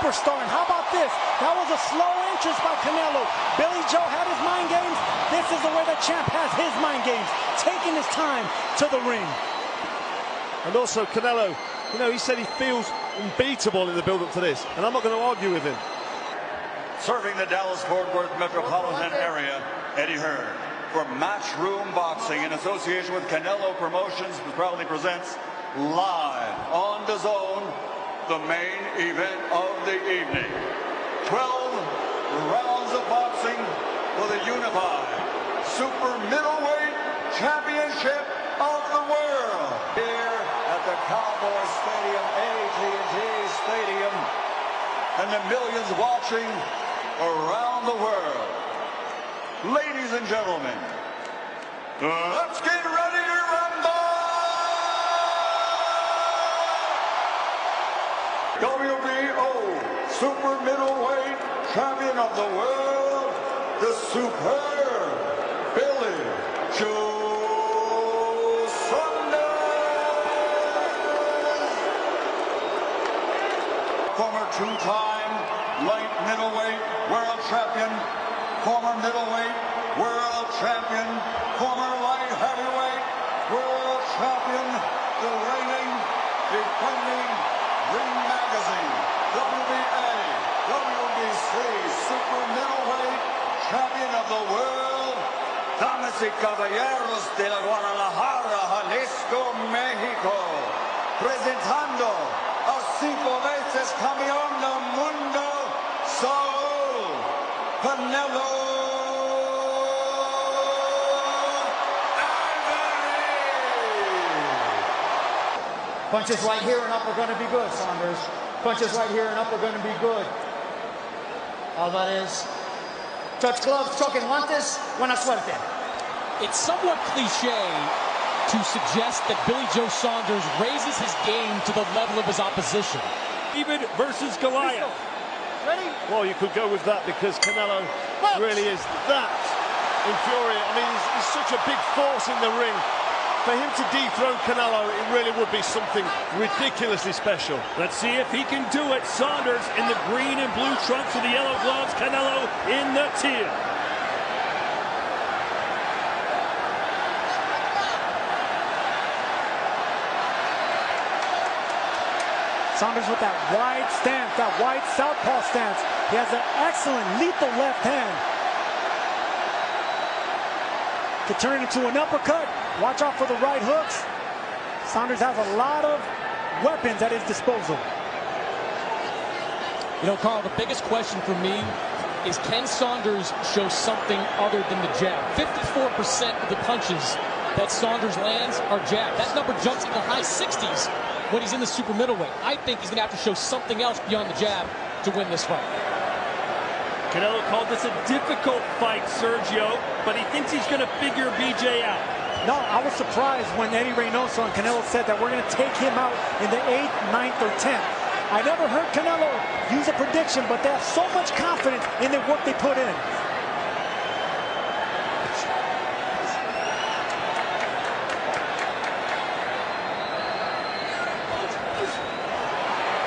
superstar. And how about this? That was a slow entrance by Canelo. Billy Joe had his mind games. This is the way the champ has his mind games, taking his time to the ring. And also Canelo, you know, he said he feels unbeatable in the build-up to this, and I'm not going to argue with him. Serving the Dallas-Fort Worth metropolitan area, Eddie Hearn. For Matchroom Boxing, in association with Canelo Promotions, proudly presents live on DAZN the main event of the evening. 12 rounds of boxing for the unified super middleweight championship of the world. Here at the Cowboy Stadium, AT&T Stadium, and the millions watching around the world. Ladies and gentlemen, let's get ready to rumble! WBO Super Middleweight Champion of the World, the superb Billy Joe Saunders! Former two-time light middleweight world champion, former middleweight world champion, former light heavyweight world champion, the reigning, defending Ring Magazine, WBA, WBC super middleweight champion of the world, damas y caballeros de la Guadalajara, Jalisco, México, presentando a 5 veces campeón del mundo, Saul Canelo Alvarez. Punches right here and up are going to be good, Saunders. Punches right here and up are going to be good. Alvarez. Touch gloves, choque guantes, buena suerte. It's somewhat cliche to suggest that Billy Joe Saunders raises his game to the level of his opposition. David versus Goliath. Ready? Well, you could go with that because Canelo really is that infuriating. I mean, he's such a big force in the ring. For him to dethrone Canelo, it really would be something ridiculously special. Let's see if he can do it. Saunders in the green and blue trunks with the yellow gloves. Canelo in the teal. Saunders with that wide stance, that wide southpaw stance. He has an excellent, lethal left hand. Could turn it into an uppercut. Watch out for the right hooks. Saunders has a lot of weapons at his disposal. You know, Carl, the biggest question for me is, can Saunders show something other than the jab? 54% of the punches that Saunders lands are jab. That number jumps into high 60s when he's in the super middleweight. I think he's going to have to show something else beyond the jab to win this fight. Canelo called this a difficult fight, Sergio, but he thinks he's going to figure BJ out. No, I was surprised when Eddie Reynoso and Canelo said that we're going to take him out in the 8th, 9th, or 10th. I never heard Canelo use a prediction, but they have so much confidence in the work they put in.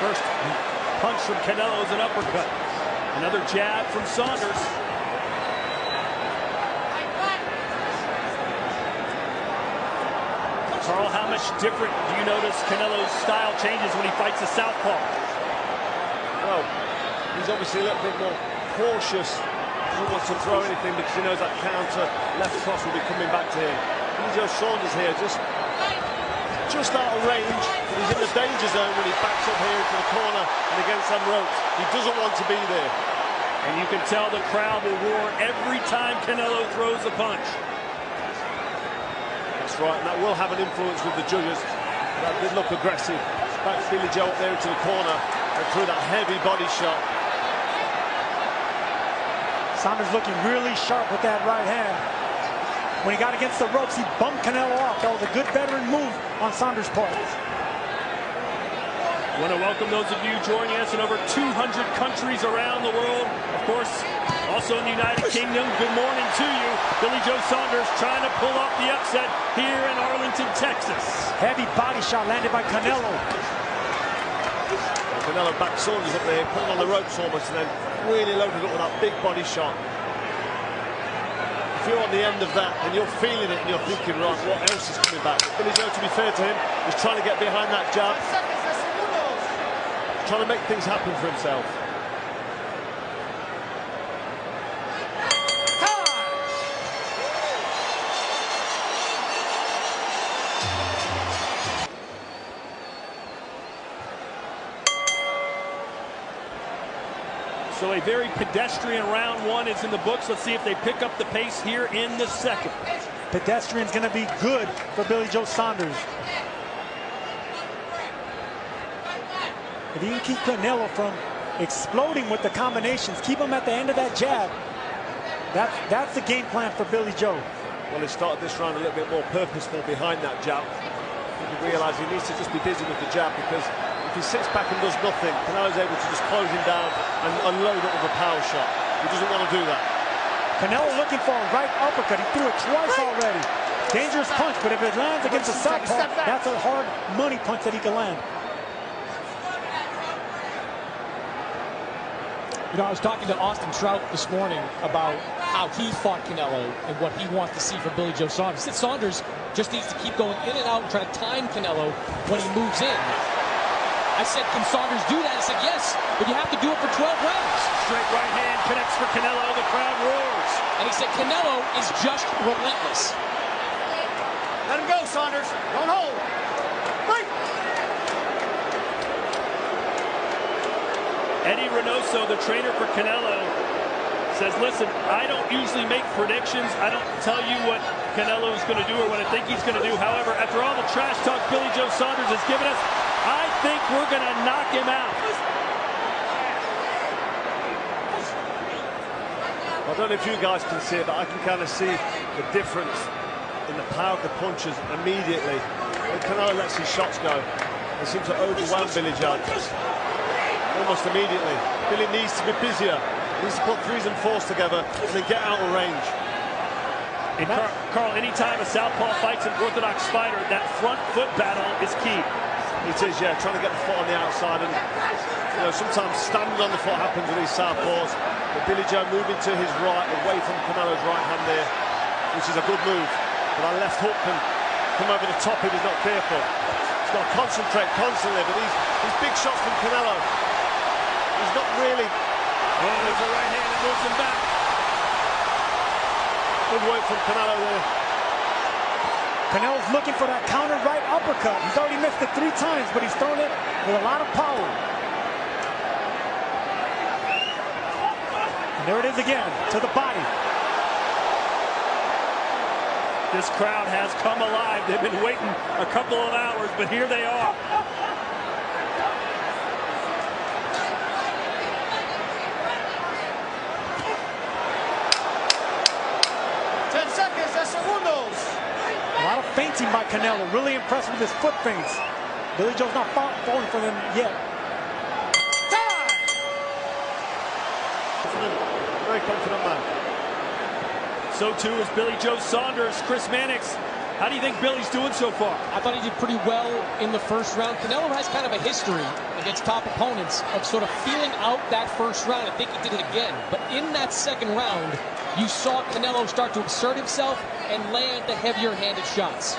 First punch from Canelo is an uppercut. Another jab from Saunders. Carl, how much different do you notice Canelo's style changes when he fights a southpaw? Well, he's obviously a little bit more cautious. He doesn't want to throw anything because he knows that counter left cross will be coming back to him. Joe Saunders here just out of range. He's in the danger zone when he backs up here into the corner and against them ropes. He doesn't want to be there. And you can tell the crowd will roar every time Canelo throws a punch. That's right, and that will have an influence with the judges. That did look aggressive. Back Billy Joe up there into the corner and threw that heavy body shot. Saunders looking really sharp with that right hand. When he got against the ropes, he bumped Canelo off. That was a good veteran move on Saunders' part. I want to welcome those of you joining us in over 200 countries around the world. Of course, also in the United Kingdom. Good morning to you. Billy Joe Saunders trying to pull off the upset here in Arlington, Texas. Heavy body shot landed by Canelo. Canelo backed Saunders up there, put him on the ropes almost, and then really loaded up with that big body shot. If you're on the end of that and you're feeling it and you're thinking, right, what else is coming back? Billy Joe, to be fair to him, is trying to get behind that jab, trying to make things happen for himself. So a very pedestrian round one is in the books. Let's see if they pick up the pace here in the second. Pedestrian's going to be good for Billy Joe Saunders. If he can keep Canelo from exploding with the combinations, keep him at the end of that jab, that's the game plan for Billy Joe. Well, he started this round a little bit more purposeful behind that jab. He realised he needs to just be busy with the jab, because if he sits back and does nothing, Canelo's able to just close him down and load up with a power shot. He doesn't want to do that. Canelo looking for a right uppercut. He threw it twice already. Dangerous punch, but if it lands against the southpaw, that's a hard money punch that he can land. You know, I was talking to Austin Trout this morning about how he fought Canelo and what he wants to see from Billy Joe Saunders. He said Saunders just needs to keep going in and out and try to time Canelo when he moves in. I said, can Saunders do that? He said, yes, but you have to do it for 12 rounds. Straight right hand connects for Canelo. The crowd roars. And he said, Canelo is just relentless. Let him go, Saunders. Don't hold. Fight! Eddie Reynoso, the trainer for Canelo, says, listen, I don't usually make predictions. I don't tell you what Canelo is going to do or what I think he's going to do. However, after all the trash talk Billy Joe Saunders has given us, I think we're going to knock him out. I don't know if you guys can see it, but I can kind of see the difference in the power of the punches immediately. When Canelo lets his shots go, they seem to overwhelm Billy Joe almost immediately. Billy needs to be busier. He needs to put threes and fours together and then get out of range. And Carl, anytime a southpaw fights an orthodox fighter, that front foot battle is key. It is, yeah, trying to get the foot on the outside, and you know, sometimes standing on the foot happens with these southpaws. But Billy Joe moving to his right, away from Canelo's right hand there, which is a good move. But that left hook can come over the top if he's not careful. He's got to concentrate constantly, but these big shots from Canelo, he's not really. Oh, there's a right hand that moves him back. Good work from Canelo there. Canelo's looking for that counter right uppercut. He's already missed it 3 times, but he's thrown it with a lot of power. And there it is again, to the body. This crowd has come alive. They've been waiting a couple of hours, but here they are. A lot of feinting by Canelo. Really impressed with his foot feints. Billy Joe's not falling for them yet. Very confident man. So too is Billy Joe Saunders. Chris Mannix, how do you think Billy's doing so far? I thought he did pretty well in the first round. Canelo has kind of a history against top opponents of sort of feeling out that first round. I think he did it again. But in that second round, you saw Canelo start to exert himself and land the heavier-handed shots.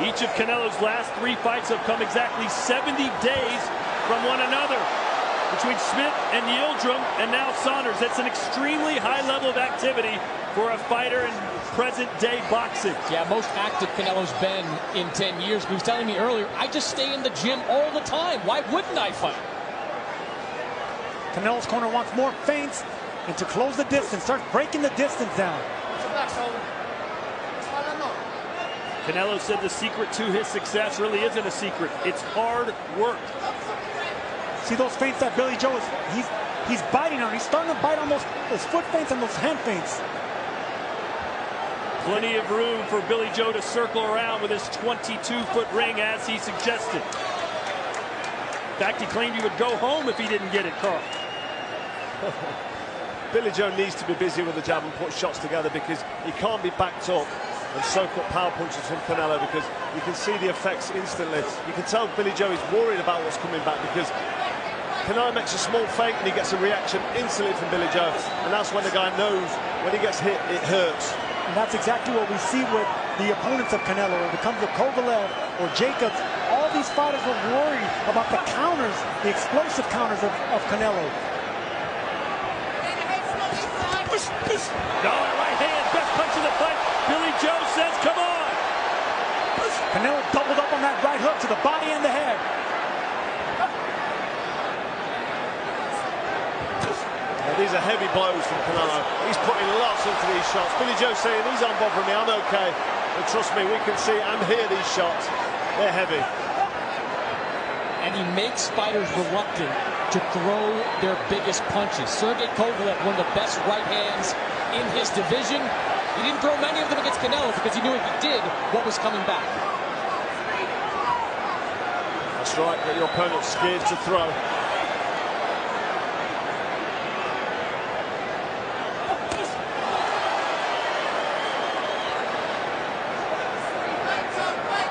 Each of Canelo's last 3 fights have come exactly 70 days from one another. Between Smith and Yildirim and now Saunders. That's an extremely high level of activity for a fighter in present-day boxing. Yeah, most active Canelo's been in 10 years. He was telling me earlier, I just stay in the gym all the time. Why wouldn't I fight? Canelo's corner wants more feints and to close the distance, start breaking the distance down. Canelo said the secret to his success really isn't a secret. It's hard work. See those feints that Billy Joe is, he's biting on. He's starting to bite on those foot feints and those hand feints. Plenty of room for Billy Joe to circle around with his 22-foot ring as he suggested. In fact, he claimed he would go home if he didn't get it, Carl. Billy Joe needs to be busy with the jab and put shots together, because he can't be backed up and soak up power punches from Canelo, because you can see the effects instantly. You can tell Billy Joe is worried about what's coming back, because Canelo makes a small feint and he gets a reaction instantly from Billy Joe, and that's when the guy knows when he gets hit, it hurts. And that's exactly what we see with the opponents of Canelo. When it comes to Kovalev or Jacobs, all these fighters were worried about the counters, the explosive counters of Canelo. Dollar right hand, best punch of the fight. Billy Joe says, come on. Canelo doubled up on that right hook to the body and the head. These are heavy blows from Canelo. He's putting lots into these shots. Billy Joe saying, these aren't bothering me, I'm okay. And trust me, we can see and hear these shots. They're heavy. And he makes fighters reluctant to throw their biggest punches. Sergey Kovalev, one of the best right hands in his division. He didn't throw many of them against Canelo because he knew if he did, what was coming back. That's right, get your opponent scared to throw.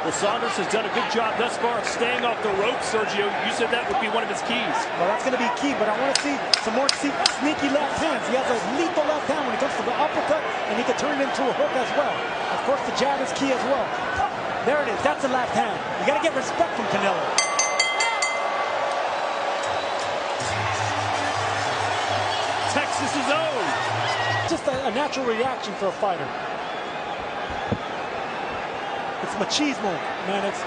Well, Saunders has done a good job thus far of staying off the ropes, Sergio. You said that would be one of his keys. Well, that's going to be key, but I want to see some more sneaky left hands. He has a lethal left hand when it comes to the uppercut, and he can turn it into a hook as well. Of course, the jab is key as well. There it is. That's the left hand. You got to get respect from Canelo. Texas's own. Just a natural reaction for a fighter. It's machismo, Mannix.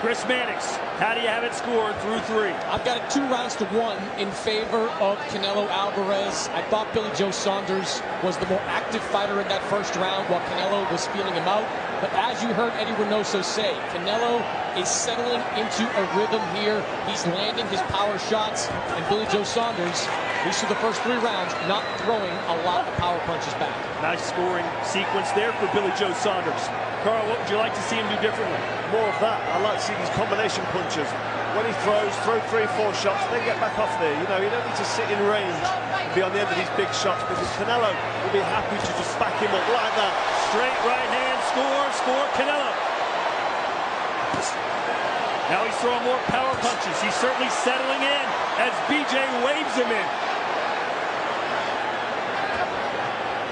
Chris Mannix, how do you have it scored through 3? I've got it 2 rounds to 1 in favor of Canelo Alvarez. I thought Billy Joe Saunders was the more active fighter in that first round while Canelo was feeling him out. But as you heard Eddie Reynoso say, Canelo is settling into a rhythm here. He's landing his power shots, and Billy Joe Saunders, at least through the first 3 rounds, not throwing a lot of power punches back. Nice scoring sequence there for Billy Joe Saunders. Carl, what would you like to see him do differently? More of that. I like to see these combination punches. When he throw 3 or 4 shots, then get back off there. You know, you don't need to sit in range and be on the end of these big shots, because Canelo will be happy to just back him up like that. Straight right hand, score, Canelo. Now he's throwing more power punches. He's certainly settling in as BJ waves him in.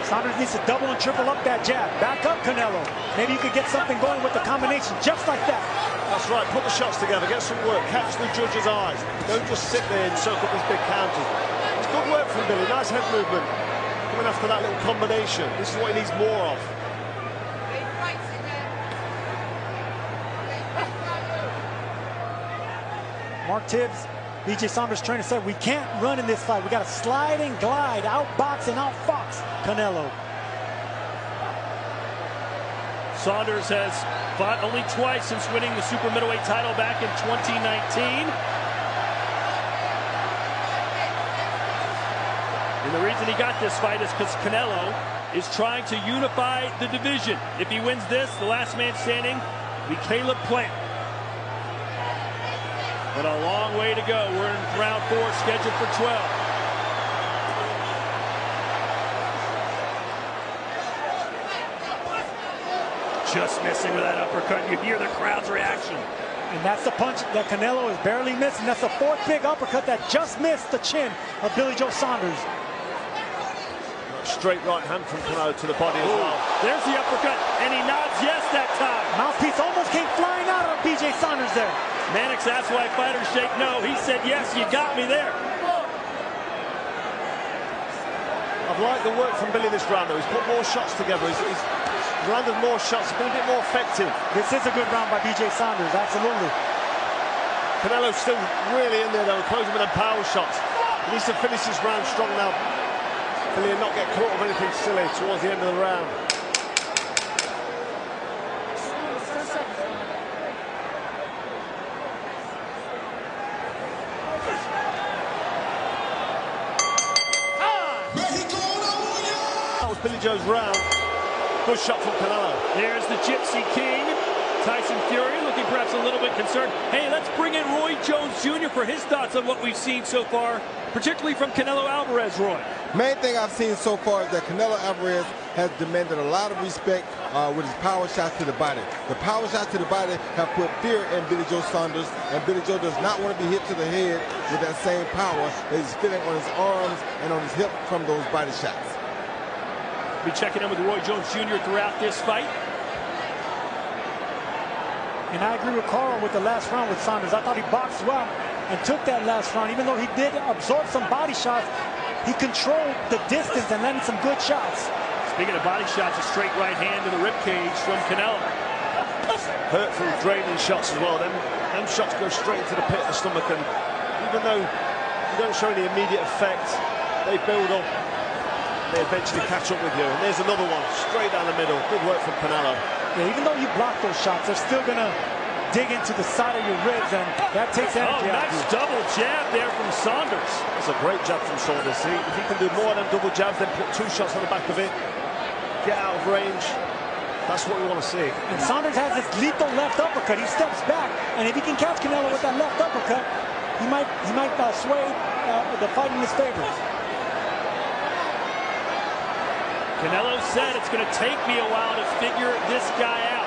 Saunders needs to double and triple up that jab. Back up, Canelo. Maybe you could get something going with the combination just like that. That's right, put the shots together, get some work, catch the judge's eyes. Don't just sit there and soak up these big counters. It's good work from Billy, nice head movement. Coming after that little combination. This is what he needs more of. Mark Tibbs, BJ Saunders trainer said, we can't run in this fight. We got to slide and glide, outbox and outfox Canelo. Saunders has fought only twice since winning the super middleweight title back in 2019. And the reason he got this fight is because Canelo is trying to unify the division. If he wins this, the last man standing will be Caleb Plant. But a long way to go. We're in round 4, scheduled for 12. Just missing with that uppercut. You hear the crowd's reaction. And that's the punch that Canelo is barely missing. That's the 4th big uppercut that just missed the chin of Billy Joe Saunders. Straight right hand from Canelo to the body as well. There's the uppercut, and he nods yes that time. Mouthpiece almost came flying out of BJ Saunders there. Mannix asked why fighters shake no. He said, yes, you got me there. I've liked the work from Billy this round, though. He's put more shots together. He's landed more shots, been a bit more effective. This is a good round by BJ Saunders, absolutely. Canelo's still really in there, though, closing with them power shots. He needs to finish this round strong now, Billy, and not get caught with anything silly towards the end of the round. That was Billy Joe's round. Good shot from Canelo. There's the Gypsy King, Tyson Fury, looking perhaps looks a little bit concerned. Hey, let's bring in Roy Jones Jr. for his thoughts on what we've seen so far, particularly from Canelo Alvarez, Roy. Main thing I've seen so far is that Canelo Alvarez has demanded a lot of respect with his power shots to the body. The power shots to the body have put fear in Billy Joe Saunders, and Billy Joe does not want to be hit to the head with that same power that he's feeling on his arms and on his hip from those body shots. Be checking in with Roy Jones Jr. throughout this fight. And I agree with Carl with the last round with Saunders. I thought he boxed well and took that last round. Even though he did absorb some body shots, he controlled the distance and landed some good shots. Speaking of body shots, a straight right hand to the rib cage from Canelo. Hurt from draining shots as well. Them shots go straight into the pit of the stomach, and even though you don't show any immediate effect, they build up. They eventually catch up with you. And there's another one, straight down the middle. Good work from Canelo. Yeah, even though you block those shots, they're still going to dig into the side of your ribs, and that takes energy out of you. Nice double jab there from Saunders. That's a great jab from Saunders. See, if he can do more than double jabs, then put 2 shots on the back of it, get out of range, that's what we want to see. And Saunders has this lethal left uppercut. He steps back, and if he can catch Canelo with that left uppercut, he might sway the fight in his favor. Canelo said it's going to take me a while to figure this guy out.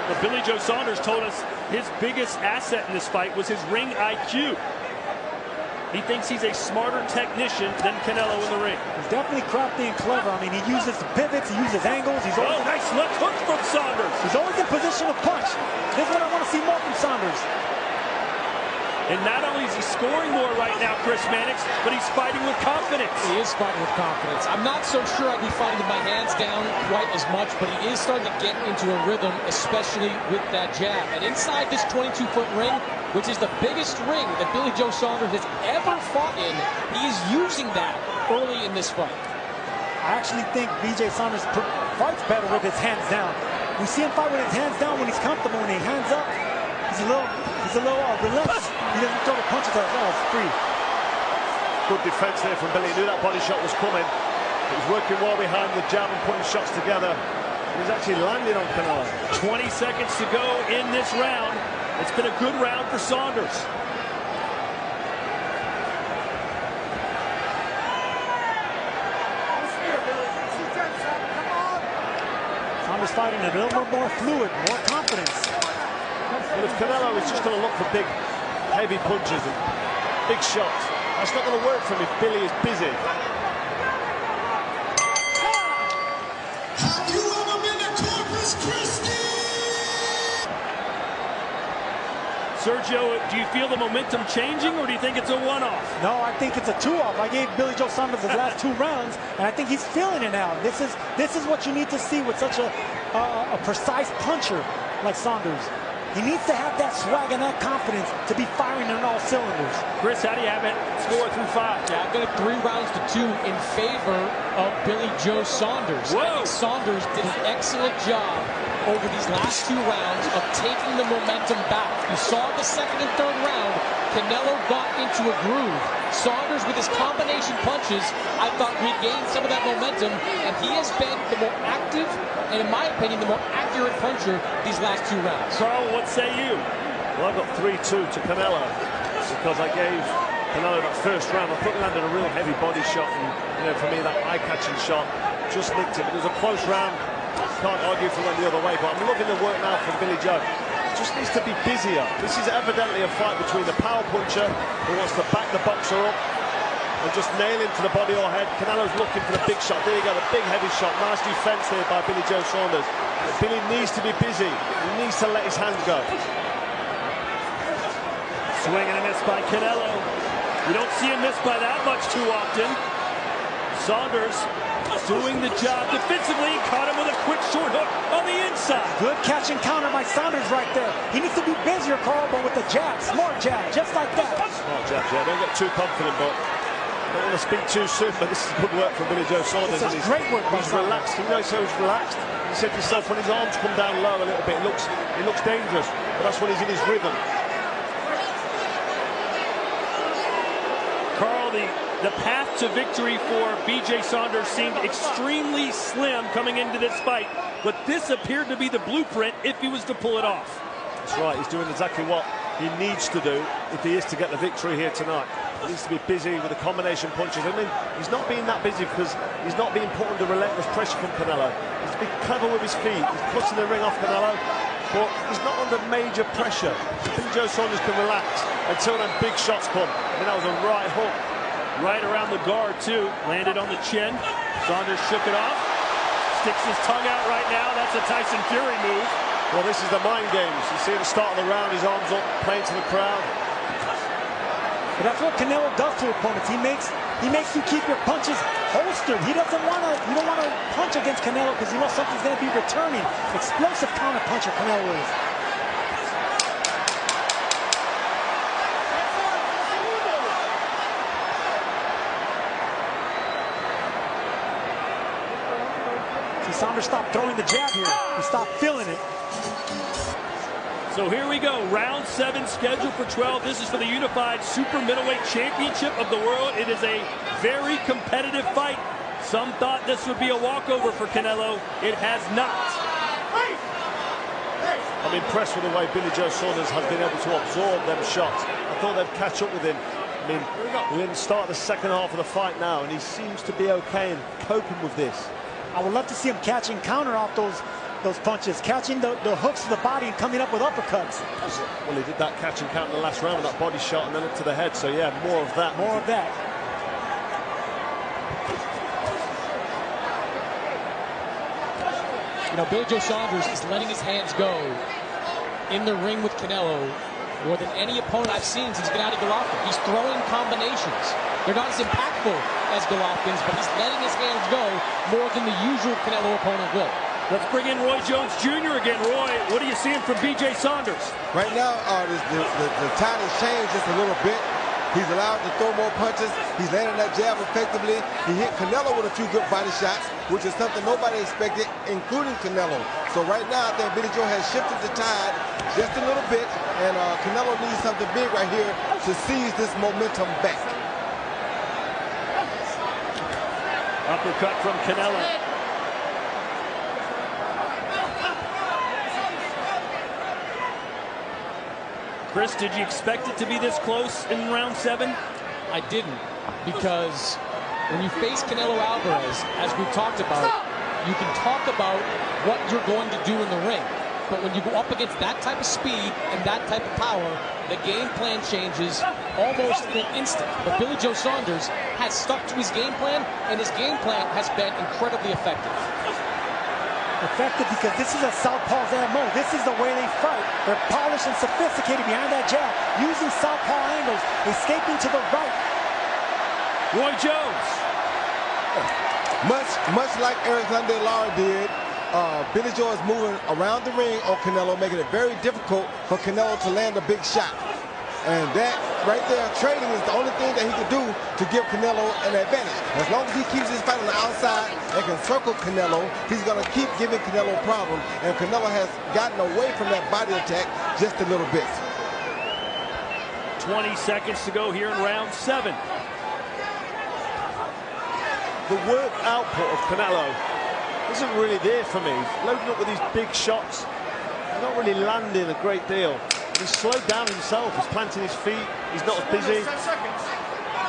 But Billy Joe Saunders told us his biggest asset in this fight was his ring IQ. He thinks he's a smarter technician than Canelo in the ring. He's definitely crafty and clever. I mean, he uses pivots, he uses angles. He's always nice left hook from Saunders. He's always in position to punch. This is what I want to see more from Saunders. And not only is he scoring more right now, Chris Mannix, but he's fighting with confidence. He is fighting with confidence. I'm not so sure I'd be fighting with my hands down quite as much, but he is starting to get into a rhythm, especially with that jab. And inside this 22-foot ring, which is the biggest ring that Billy Joe Saunders has ever fought in, he is using that early in this fight. I actually think BJ Saunders fights better with his hands down. We see him fight with his hands down when he's comfortable. When he hands up, he's a little relentless. He doesn't throw the punches as free. Good defense there from Billy. He knew that body shot was coming. He was working well behind the jab and putting shots together. He's actually landing on Canelo. 20 seconds to go in this round. It's been a good round for Saunders. Saunders fighting a little more fluid, more confidence. But if Canelo is just going to look for big, heavy punches and big shots, that's not going to work for him if Billy is busy. Have you ever been to Corpus Christi? Sergio, do you feel the momentum changing, or do you think it's a one-off? No, I think it's a 2-off. I gave Billy Joe Saunders his last 2 rounds, and I think he's feeling it now. This is what you need to see with such a precise puncher like Saunders. He needs to have that swag and that confidence to be firing on all cylinders. Chris, how do you have it score through 5? Yeah, I've got it 3 rounds to 2 in favor of Billy Joe Saunders. Whoa. I think Saunders did an excellent job over these last 2 rounds of taking the momentum back. You saw the 2nd and 3rd round, Canelo got into a groove. Saunders, with his combination punches, I thought regained some of that momentum, and he has been the more active and, in my opinion, the more accurate puncher these last 2 rounds. Carl, what say you? Well, I got 3-2 to Canelo because I gave Canelo that first round. I thought he landed a real heavy body shot, and for me, that eye-catching shot just nicked it. But it was a close round. Can't argue if it went the other way, but I'm loving the work now from Billy Joe. Just needs to be busier. This is evidently a fight between the power puncher who wants to back the boxer up and just nail him to the body or head. Canelo's looking for the big shot. There you go, the big heavy shot. Nice defense there by Billy Joe Saunders. But Billy needs to be busy. He needs to let his hands go. Swing and a miss by Canelo. You don't see him miss by that much too often. Saunders doing the job defensively. Caught him with a quick short hook on the inside. Good catch and counter by Saunders right there. He needs to be busier, Carl, but with the jab, smart jab, just like that. Smart jab, yeah. Don't get too confident, but I don't want to speak too soon, but this is good work from Billy Joe Saunders. It's great work by He's Saunders. relaxed. You know, so he's relaxed. He said to himself, when his arms come down low a little bit, it looks dangerous, but that's when he's in his rhythm. Carl, the the path to victory for B.J. Saunders seemed extremely slim coming into this fight, but this appeared to be the blueprint if he was to pull it off. That's right, he's doing exactly what he needs to do if he is to get the victory here tonight. He needs to be busy with the combination punches. I mean, he's not being that busy because he's not being put under relentless pressure from Canelo. He's been clever with his feet. He's cutting the ring off Canelo, but he's not under major pressure. I think Joe Saunders can relax until them big shots come. I mean, that was a right hook. Right around the guard, too. Landed on the chin. Saunders shook it off. Sticks his tongue out right now. That's a Tyson Fury move. Well, this is the mind games. You see at the start of the round, his arms up, playing to the crowd. But that's what Canelo does to opponents. He makes you keep your punches holstered. He doesn't want to. You don't want to punch against Canelo because you know something's going to be returning. Explosive counter puncher Canelo is. Saunders stopped throwing the jab here. He stopped feeling it. So here we go. Round 7 scheduled for 12. This is for the unified super middleweight championship of the world. It is a very competitive fight. Some thought this would be a walkover for Canelo. It has not. I'm impressed with the way Billy Joe Saunders has been able to absorb them shots. I thought they'd catch up with him. I mean, we're in the start of the second half of the fight now, and he seems to be okay and coping with this. I would love to see him catching counter off those punches, catching the hooks to the body and coming up with uppercuts. Well, he did that catch and count in the last round with that body shot and then up to the head. So yeah, more of that. More of that. You know, Billy Joe Saunders is letting his hands go in the ring with Canelo more than any opponent I've seen since Gennady Golovkin. He's throwing combinations. They're not as impactful as Golovkin's, but he's letting his hands go more than the usual Canelo opponent will. Let's bring in Roy Jones Jr. again. Roy, what are you seeing from B.J. Saunders? Right now, the tide has changed just a little bit. He's allowed to throw more punches. He's landing that jab effectively. He hit Canelo with a few good body shots, which is something nobody expected, including Canelo. So right now, I think Billy Joe has shifted the tide just a little bit, and Canelo needs something big right here to seize this momentum back. Uppercut from Canelo. Chris, did you expect it to be this close in round 7? I didn't, because when you face Canelo Alvarez, as we've talked about, you can talk about what you're going to do in the ring. But when you go up against that type of speed and that type of power, the game plan changes almost in an instant. But Billy Joe Saunders has stuck to his game plan, and his game plan has been incredibly effective. Effective because this is a southpaw's MO. This is the way they fight. They're polished and sophisticated behind that jab, using southpaw angles, escaping to the right. Roy Jones. Much like Eric Lara did, Billy Joe is moving around the ring on Canelo, making it very difficult for Canelo to land a big shot. And that right there, trading is the only thing that he can do to give Canelo an advantage. As long as he keeps his fight on the outside and can circle Canelo, he's going to keep giving Canelo problems. And Canelo has gotten away from that body attack just a little bit. 20 seconds to go here in round 7. The work output of Canelo isn't really there for me. He's loading up with these big shots. He's not really landing a great deal. He's slowed down himself. He's planting his feet. He's not as busy.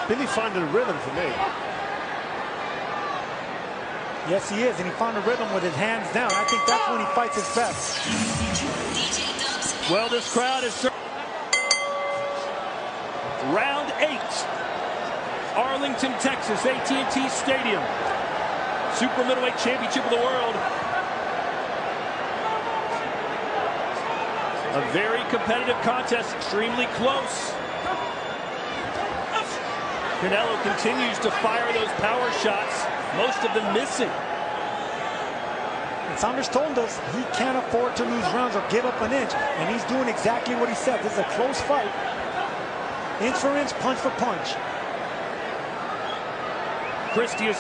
Billy finding a rhythm for me. Yes, he is, and he found a rhythm with his hands down. I think that's when he fights his best. Well, this crowd is... Round 8. Arlington, Texas, AT&T Stadium. Super middleweight championship of the world. A very competitive contest, extremely close. Canelo continues to fire those power shots, most of them missing. And Saunders told us he can't afford to lose rounds or give up an inch, and he's doing exactly what he said. This is a close fight. Inch for inch, punch for punch. Chris, do you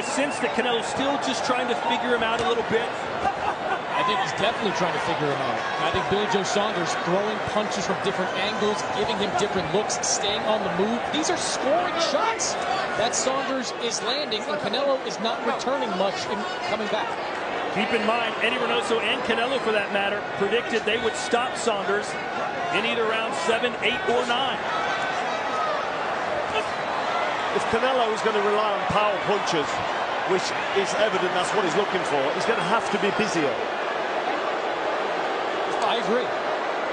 sense that Canelo's still just trying to figure him out a little bit? I think he's definitely trying to figure him out. I think Billy Joe Saunders throwing punches from different angles, giving him different looks, staying on the move. These are scoring shots that Saunders is landing, and Canelo is not returning much in coming back. Keep in mind, Eddie Reynoso and Canelo, for that matter, predicted they would stop Saunders in either round 7, 8, or 9. If Canelo is going to rely on power punches, which is evident that's what he's looking for, he's going to have to be busier. I agree.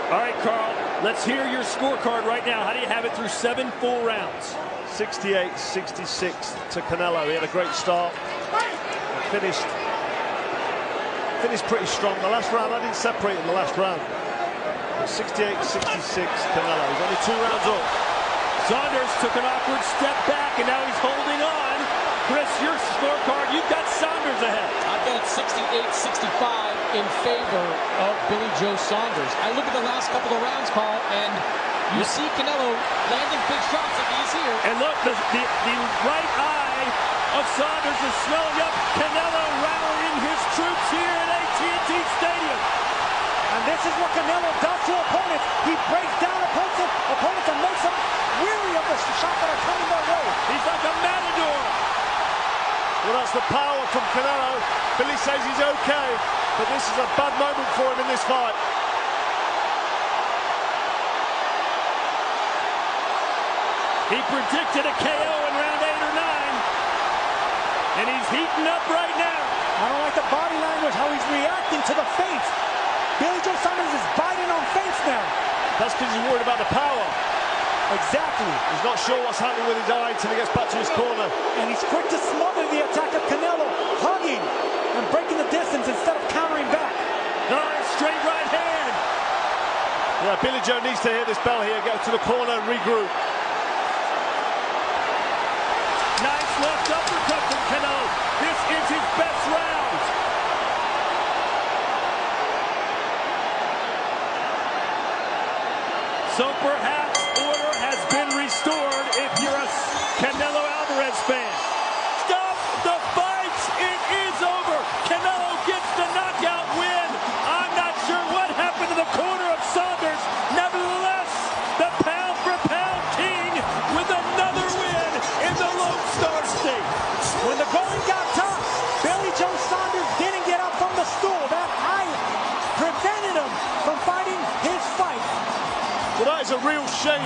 All right, Carl, let's hear your scorecard right now. How do you have it through 7 full rounds? 68-66 to Canelo. He had a great start. Finished pretty strong. The last round, I didn't separate in the last round. 68-66 Canelo. He's only 2 rounds up. Saunders took an awkward step back, and now he's holding on. Chris, your scorecard, you've got Saunders ahead. I've got 68-65 in favor of Billy Joe Saunders. I look at the last couple of rounds, Carl, and you see Canelo landing big shots like he's here. And look, the right eye of Saunders is swelling up. Canelo rallying his troops here at AT&T Stadium. And this is what Canelo does to opponents. He breaks down opponents and makes them weary of the shots that are coming their way. He's like a matador. Well, that's the power from Canelo. Billy says he's okay, but this is a bad moment for him in this fight. He predicted a KO in round 8 or 9, and he's heating up right now. I don't like the body language, how he's reacting to the feints. Billy Joe Saunders is biting on feints now. That's because he's worried about the power. Exactly. He's not sure what's happening with his eye until he gets back to his corner. And he's quick to smother the attack of Canelo, hugging and breaking the distance instead of countering back. Nice straight right hand. Yeah, Billy Joe needs to hear this bell here, get to the corner and regroup. Nice left uppercut from Canelo. This is his best round. So perhaps order has been restored if you're a Canelo Alvarez fan. Stop the fight! It is over! Canelo gets the knockout win! I'm not sure what happened to the corner of Saunders. Nevertheless, the pound-for-pound king with another win in the Lone Star State. When the going got tough, Billy Joe Saunders didn't get up from the stool. That eye prevented him from fighting his fight. Well, that is a real shame,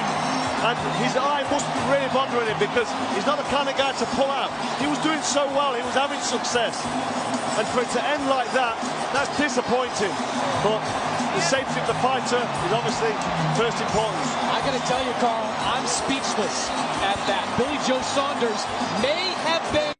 and his eye must be really bothering him because he's not the kind of guy to pull out. He was doing so well, he was having success, and for it to end like that, that's disappointing. But the safety of the fighter is obviously first importance. I gotta tell you, Carl, I'm speechless at that. Billy Joe Saunders may have been